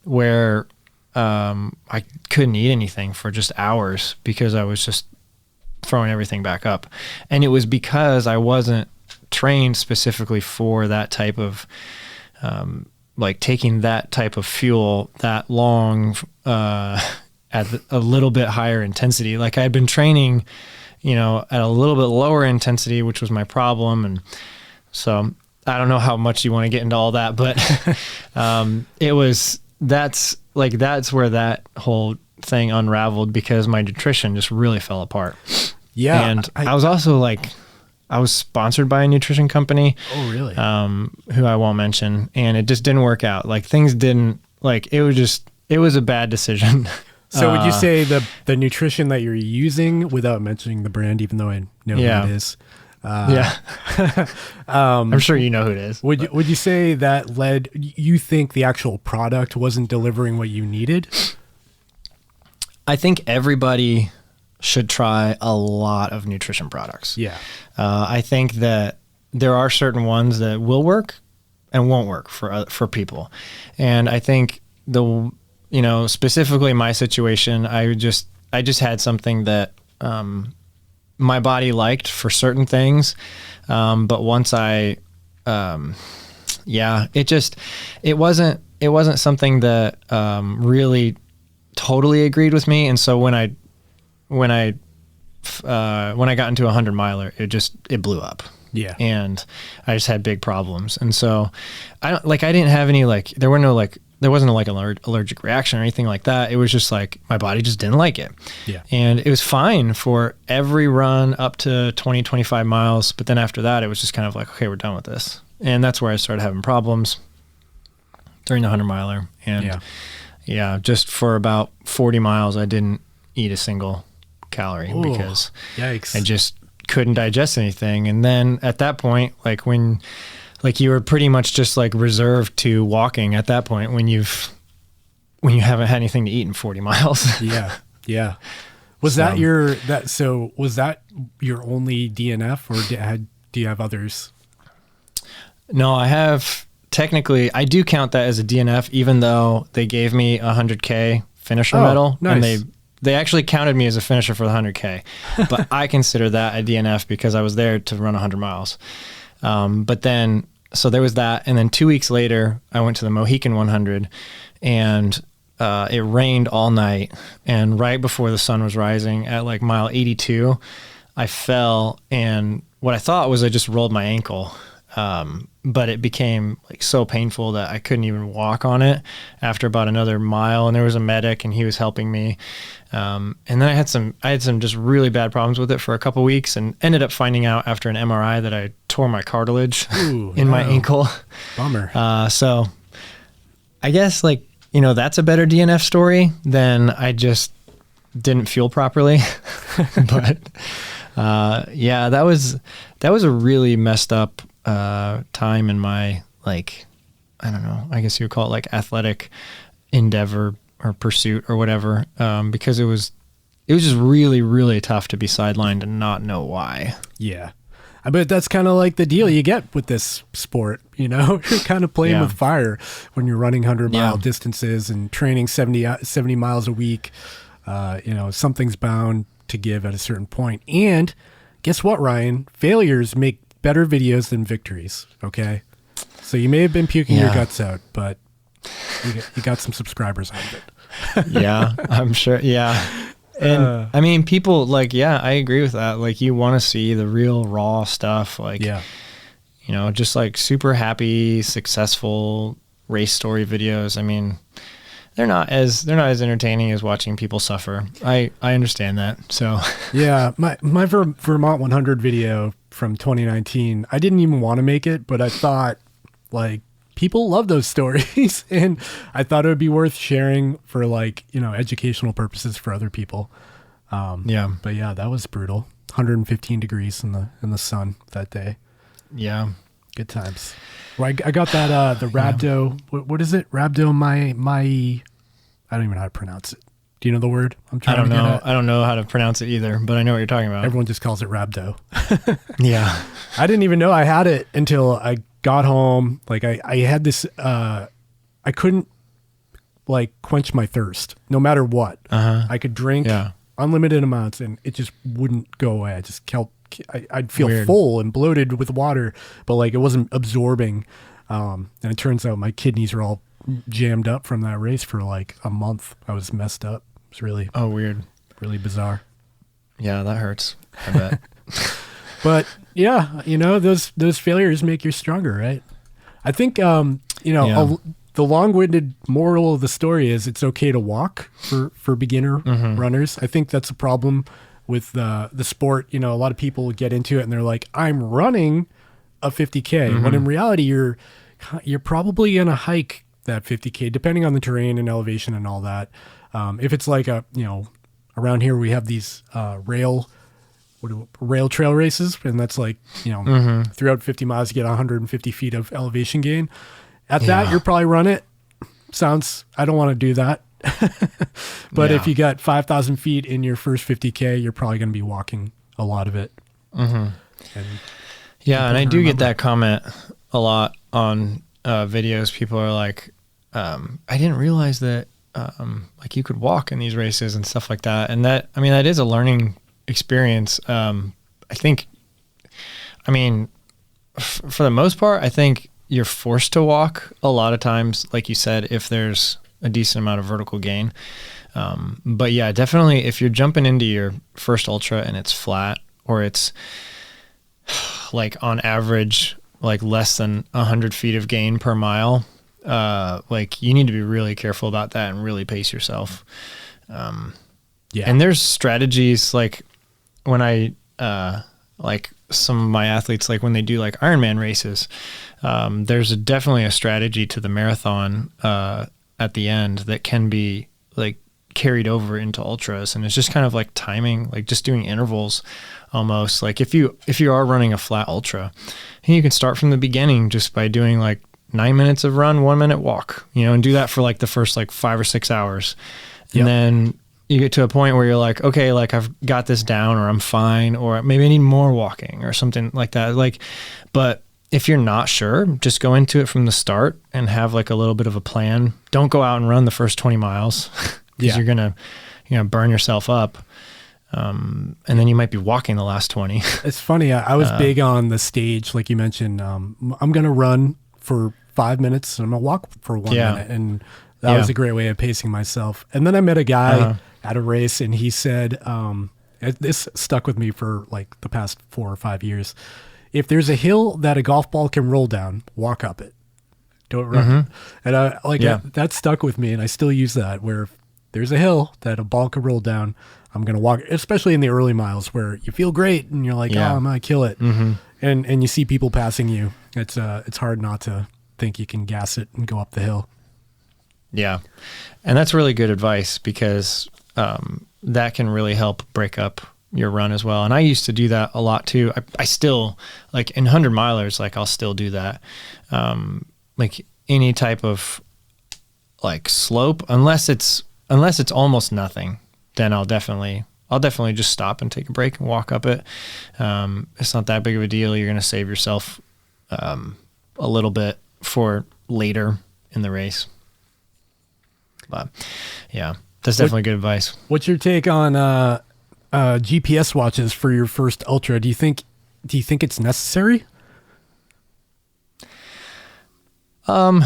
where I couldn't eat anything for just hours because I was just throwing everything back up. And it was because I wasn't trained specifically for that type of like taking that type of fuel that long at a little bit higher intensity. Like I'd been training, you know, at a little bit lower intensity, which was my problem. And so I don't know how much you want to get into all that, but that's where that whole thing unraveled because my nutrition just really fell apart. Yeah. And I was also like, I was sponsored by a nutrition company. Oh, really? Who I won't mention. And it just didn't work out. Like things didn't, like it was a bad decision. So would you say the nutrition that you're using, without mentioning the brand, even though I know who it is? I'm sure you know who it is. Would you say that you think the actual product wasn't delivering what you needed? I think everybody should try a lot of nutrition products. Yeah. I think that there are certain ones that will work and won't work for people. And I think specifically my situation, I just had something that my body liked for certain things. But once it wasn't something that really totally agreed with me. And so when I got into 100 miler, it blew up. Yeah. And I just had big problems. And so I didn't have any, there wasn't an allergic reaction or anything like that. It was just like, my body just didn't like it. Yeah. And it was fine for every run up to 20, 25 miles. But then after that, it was just kind of like, okay, we're done with this. And that's where I started having problems during the 100 miler. And just for about 40 miles, I didn't eat a single calorie because yikes. I just couldn't digest anything. And then at that point, you were pretty much just like reserved to walking at that point when you haven't had anything to eat in 40 miles. Yeah. Yeah. Was that your only DNF, or do you have others? No, I do count that as a DNF, even though they gave me a 100K finisher medal. Nice. And they actually counted me as a finisher for the 100K, but I consider that a DNF because I was there to run 100 miles. So there was that. And then 2 weeks later, I went to the Mohican 100 and it rained all night. And right before the sun was rising at like mile 82, I fell. And what I thought was I just rolled my ankle. But it became like so painful that I couldn't even walk on it after about another mile. And there was a medic and he was helping me. And then I had some just really bad problems with it for a couple weeks and ended up finding out after an MRI that I tore my cartilage in my ankle. Bummer. So I guess that's a better DNF story than I just didn't fuel properly. But, that was a really messed up time in my, I don't know, I guess you would call it like athletic endeavor or pursuit or whatever, because it was just really, really tough to be sidelined and not know why. Yeah. I bet that's kind of like the deal you get with this sport, you're kind of playing with fire when you're running 100-mile distances and training 70 miles a week. Something's bound to give at a certain point. And guess what, Ryan? Failures make better videos than victories. Okay. So you may have been puking your guts out, but you got some subscribers out of it. Yeah, I'm sure. Yeah. And I mean, people I agree with that. You want to see the real raw stuff. Just super happy, successful race story videos. I mean, they're not as entertaining as watching people suffer. I understand that. So yeah, my Vermont 100 video from 2019, I didn't even want to make it, but I thought people love those stories and I thought it would be worth sharing for educational purposes for other people. But yeah, that was brutal. 115 degrees in the sun that day. Yeah. Good times. Well, I got that, the rhabdo, what is it? Rhabdo, I don't even know how to pronounce it. Do you know the word I'm trying to get at? I don't know how to pronounce it either, but I know what you're talking about. Everyone just calls it rhabdo. Yeah. I didn't even know I had it until I got home. Like I had this, I couldn't like quench my thirst no matter what. I could drink unlimited amounts and it just wouldn't go away. I just I'd feel full and bloated with water, but like it wasn't absorbing. And it turns out my kidneys are all jammed up from that race for like a month. I was messed up. It was really weird, really bizarre. Yeah, that hurts. I bet. But yeah, you know, those failures make you stronger, right? I think you know, the long-winded moral of the story is it's okay to walk for beginner runners. I think that's a problem with the sport. You know, a lot of people get into it and they're like, I'm running a 50K, when in reality you're probably gonna hike that 50K depending on the terrain and elevation and all that. If it's like you know, around here we have these rail trail races, and that's like, you know, throughout 50 miles you get 150 feet of elevation gain. At that, you'll probably run it. I don't want to do that. But if you got 5,000 feet in your first 50K, you're probably going to be walking a lot of it. And I do get that comment a lot on videos. People are like, I didn't realize that like you could walk in these races and stuff like that. And that, I mean, that is a learning experience. I think, I mean, for the most part, I think you're forced to walk a lot of times, like you said, if there's a decent amount of vertical gain. But yeah, definitely if you're jumping into your first ultra and it's flat, or it's like on average, like less than 100 feet of gain per mile, like you need to be really careful about that and really pace yourself. And there's strategies, like when I, like some of my athletes, like when they do like Ironman races, there's definitely a strategy to the marathon at the end that can be like carried over into ultras, and it's just kind of like timing, like just doing intervals almost. Like if you are running a flat ultra, and you can start from the beginning just by doing like 9 minutes of run, 1 minute walk, you know, and do that for like the first like 5 or 6 hours, and then you get to a point where you're like, okay, like I've got this down, or I'm fine, or maybe I need more walking or something like that. Like, but if you're not sure, just go into it from the start and have like a little bit of a plan. Don't go out and run the first 20 miles because you're going to burn yourself up. And then you might be walking the last 20. It's funny. I was big on the stage, like you mentioned. I'm going to run for 5 minutes and I'm going to walk for 1 minute. And that was a great way of pacing myself. And then I met a guy at a race, and he said, this stuck with me for like the past 4 or 5 years. If there's a hill that a golf ball can roll down, walk up it. Don't run. And that stuck with me, and I still use that, where if there's a hill that a ball can roll down, I'm going to walk, especially in the early miles where you feel great and you're like, I'm going to kill it. And you see people passing you. It's hard not to think you can gas it and go up the hill. Yeah. And that's really good advice, because that can really help break up your run as well. And I used to do that a lot too. I still, like in 100 milers, like I'll still do that. Like any type of like slope, unless it's almost nothing, then I'll definitely just stop and take a break and walk up it. It's not that big of a deal. You're going to save yourself a little bit for later in the race. But yeah, that's definitely good advice. What's your take on GPS watches for your first ultra? Do you think it's necessary? I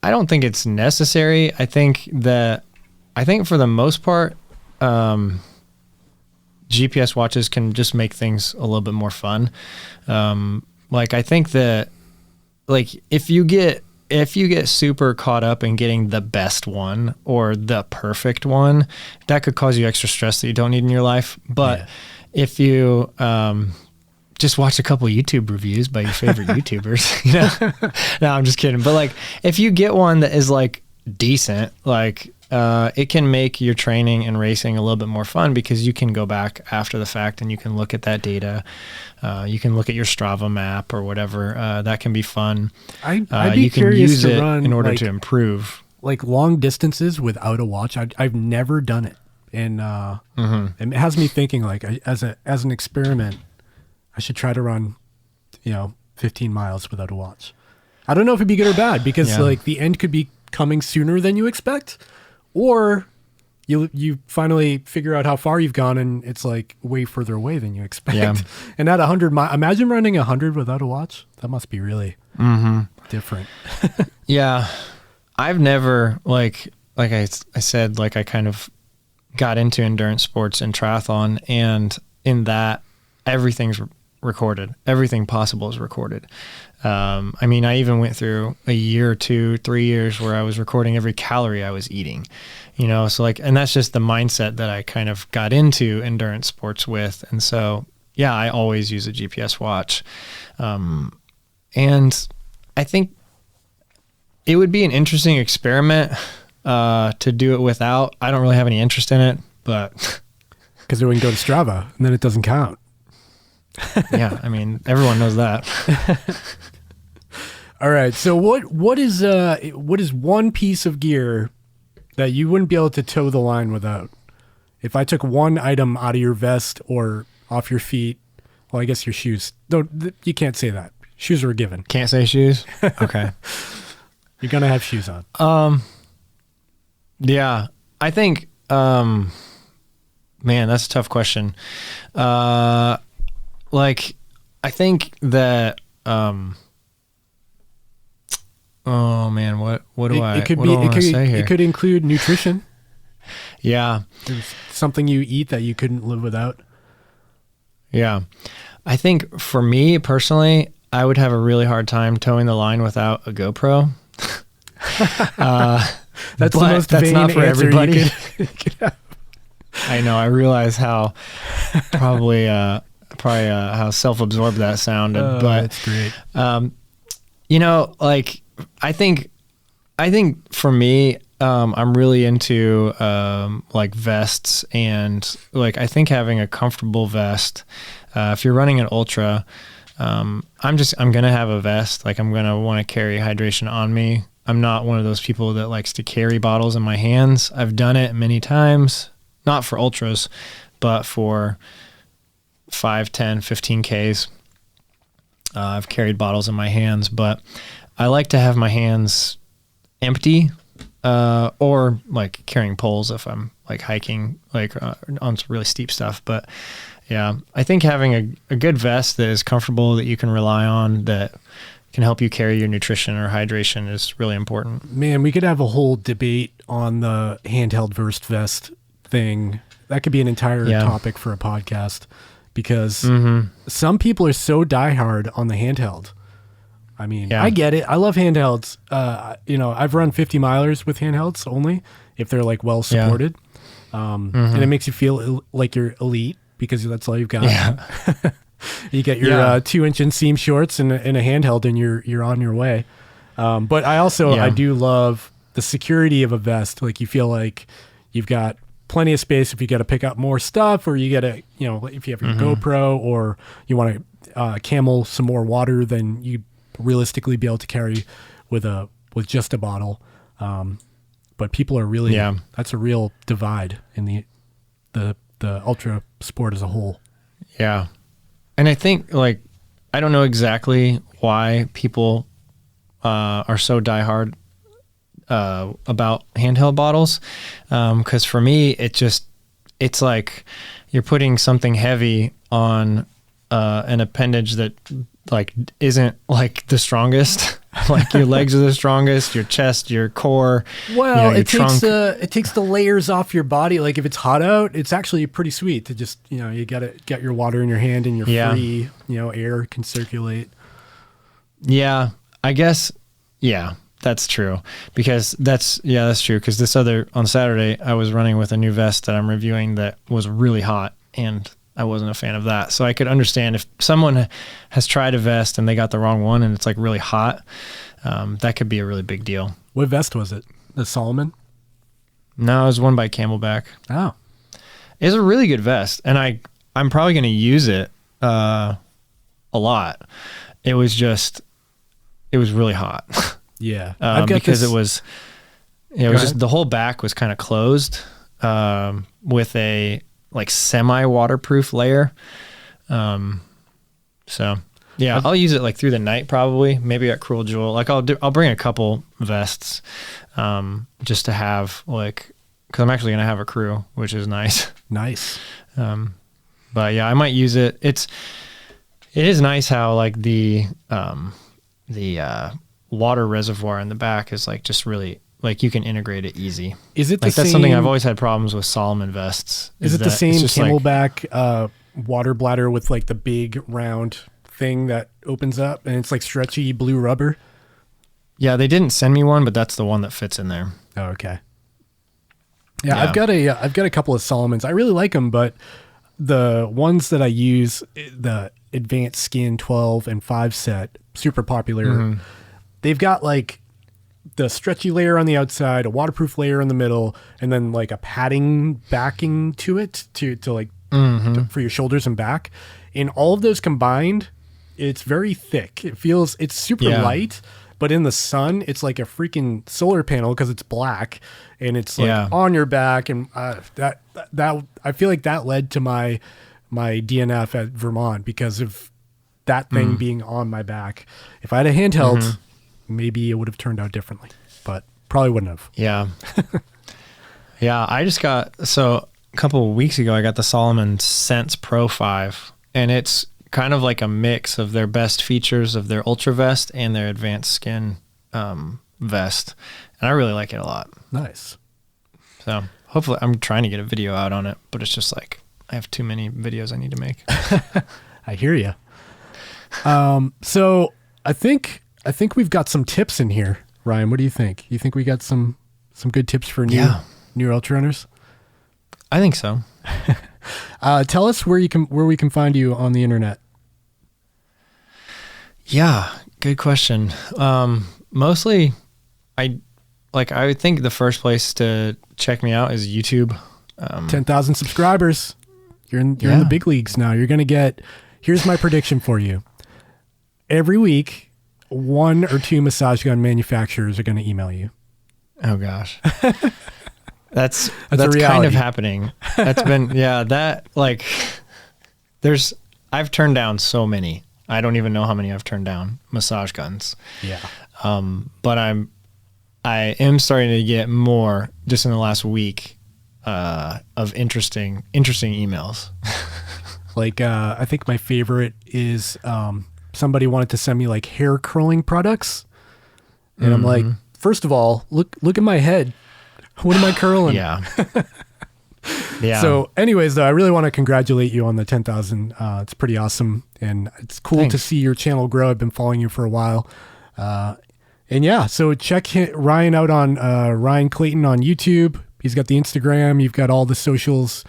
don't think it's necessary. I think for the most part, GPS watches can just make things a little bit more fun. Like I think that, like if you get super caught up in getting the best one or the perfect one, that could cause you extra stress that you don't need in your life. But if you just watch a couple YouTube reviews by your favorite YouTubers, you know, no, I'm just kidding. But like, if you get one that is like decent, like it can make your training and racing a little bit more fun because you can go back after the fact and you can look at that data. You can look at your Strava map or whatever. That can be fun. I'd be you can curious use to it run in order like, to improve. Like long distances without a watch. I've never done it. And it has me thinking like as an experiment, I should try to run, 15 miles without a watch. I don't know if it'd be good or bad because like the end could be coming sooner than you expect, or you finally figure out how far you've gone and it's like way further away than you expect. Yeah. And at 100 miles, imagine running 100 without a watch. That must be really different. Yeah. I've never like I said, like I kind of got into endurance sports and triathlon, and in that everything's recorded. Everything possible is recorded. I mean, I even went through a year or 2, 3 years where I was recording every calorie I was eating, so like, and that's just the mindset that I kind of got into endurance sports with. And so, yeah, I always use a GPS watch. And I think it would be an interesting experiment to do it without. I don't really have any interest in it, but because we can go to Strava and then it doesn't count. Yeah, I mean, everyone knows that. All right. So what is one piece of gear that you wouldn't be able to toe the line without? If I took one item out of your vest or off your feet, well, I guess your shoes. Don't, you can't say that. Shoes are a given. Can't say shoes? Okay. You're going to have shoes on. Yeah, I think, man, that's a tough question. Like, I think that, oh man, what do I want to say here? It could include nutrition. Yeah. There's something you eat that you couldn't live without. Yeah. I think for me personally, I would have a really hard time towing the line without a GoPro. That's the most vain not for answer everybody. You could have. I know. I realize how probably how self-absorbed that sounded, but it's great. Like I think for me, I'm really into like vests, and like I think having a comfortable vest. If you're running an ultra, I'm gonna have a vest. Like I'm gonna want to carry hydration on me. I'm not one of those people that likes to carry bottles in my hands. I've done it many times, not for ultras, but for 5, 10, 15 Ks. I've carried bottles in my hands, but I like to have my hands empty, or like carrying poles if I'm like hiking, like on some really steep stuff. But yeah, I think having a good vest that is comfortable, that you can rely on, that can help you carry your nutrition or hydration is really important. Man, we could have a whole debate on the handheld versus vest thing. That could be an entire topic for a podcast, because some people are so diehard on the handheld. I mean, I get it. I love handhelds. I've run 50 milers with handhelds only if they're like well supported. And it makes you feel like you're elite because that's all you've got. Yeah. You get your 2-inch inseam shorts and a handheld, and you're on your way. But I do love the security of a vest. Like you feel like you've got plenty of space if you got to pick up more stuff, or you got to, if you have your GoPro, or you want to camel some more water than you realistically be able to carry with just a bottle. But people are really, that's a real divide in the ultra sport as a whole. Yeah. And I think, like, I don't know exactly why people are so diehard about handheld bottles. Because for me, it's like you're putting something heavy on an appendage that like isn't like the strongest. Like your legs are the strongest, your chest, your core. Well, your trunk. It takes the layers off your body. Like if it's hot out, it's actually pretty sweet to just, you get your water in your hand and you're free, air can circulate. Yeah, I guess. Yeah, that's true. Because that's true. Because on Saturday, I was running with a new vest that I'm reviewing that was really hot, and I wasn't a fan of that. So I could understand if someone has tried a vest and they got the wrong one and it's like really hot, that could be a really big deal. What vest was it? The Solomon? No, it was one by Camelback. Oh, It's a really good vest, and I'm probably going to use it a lot. It was really hot. yeah. Because it was just the whole back was kind of closed with a like semi waterproof layer. So yeah, I'll use it like through the night probably. Maybe at Cruel Jewel. Like I'll bring a couple vests just to have like, because I'm actually gonna have a crew, which is nice. Nice. But yeah, I might use it. It is nice how like the water reservoir in the back is like just really like you can integrate it easy. Is it like the that's same, something I've always had problems with Solomon vests. Is it the same Camelback water bladder with like the big round thing that opens up and it's like stretchy blue rubber? Yeah, they didn't send me one, but that's the one that fits in there. Oh, okay. Yeah, I've got a couple of Solomons. I really like them, but the ones that I use, the Advanced Skin 12 and 5 set, super popular. Mm-hmm. They've got like the stretchy layer on the outside, a waterproof layer in the middle, and then like a padding backing to it to like for your shoulders and back. And all of those combined, it's very thick. It's super light, but in the sun, it's like a freaking solar panel because it's black and it's like on your back. And that I feel like that led to my DNF at Vermont because of that thing being on my back. If I had a handheld, maybe it would have turned out differently, but probably wouldn't have. Yeah. Yeah. I just a couple of weeks ago, I got the Solomon Sense Pro 5, and it's kind of like a mix of their best features of their Ultra Vest and their Advanced Skin vest. And I really like it a lot. Nice. So hopefully I'm trying to get a video out on it, but it's just like, I have too many videos I need to make. I hear you. So I think we've got some tips in here. Ryan, what do you think? You think we got some good tips for new ultra runners? I think so. Tell us where we can find you on the internet. Yeah, good question. Mostly I would think the first place to check me out is YouTube. 10,000 subscribers. You're in the big leagues now. You're going to get, here's my prediction for you. Every week, 1 or 2 massage gun manufacturers are going to email you. Oh gosh. That's kind of happening. That's been, I've turned down so many. I don't even know how many I've turned down, massage guns. Yeah. But I am starting to get more just in the last week of interesting emails. Like, I think my favorite is somebody wanted to send me like hair curling products. And I'm like, first of all, look at my head. What am I curling? Yeah. Yeah. So anyways, though, I really want to congratulate you on the 10,000. It's pretty awesome. And it's cool to see your channel grow. I've been following you for a while. And yeah, so check Ryan out on Ryan Clayton on YouTube. He's got the Instagram. You've got all the socials.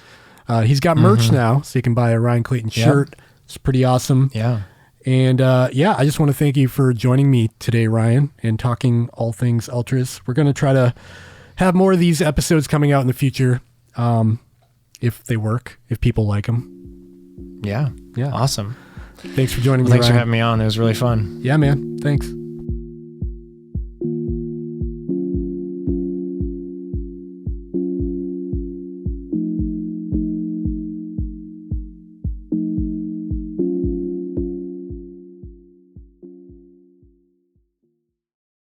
He's got merch now, so you can buy a Ryan Clayton shirt. It's pretty awesome. Yeah. And I just want to thank you for joining me today, Ryan, and talking all things ultras. We're going to try to have more of these episodes coming out in the future, if they work, if people like them. Yeah. Yeah. Awesome. Thanks for joining me, Thanks Ryan. for having me on. It was really fun. Yeah, man. Thanks.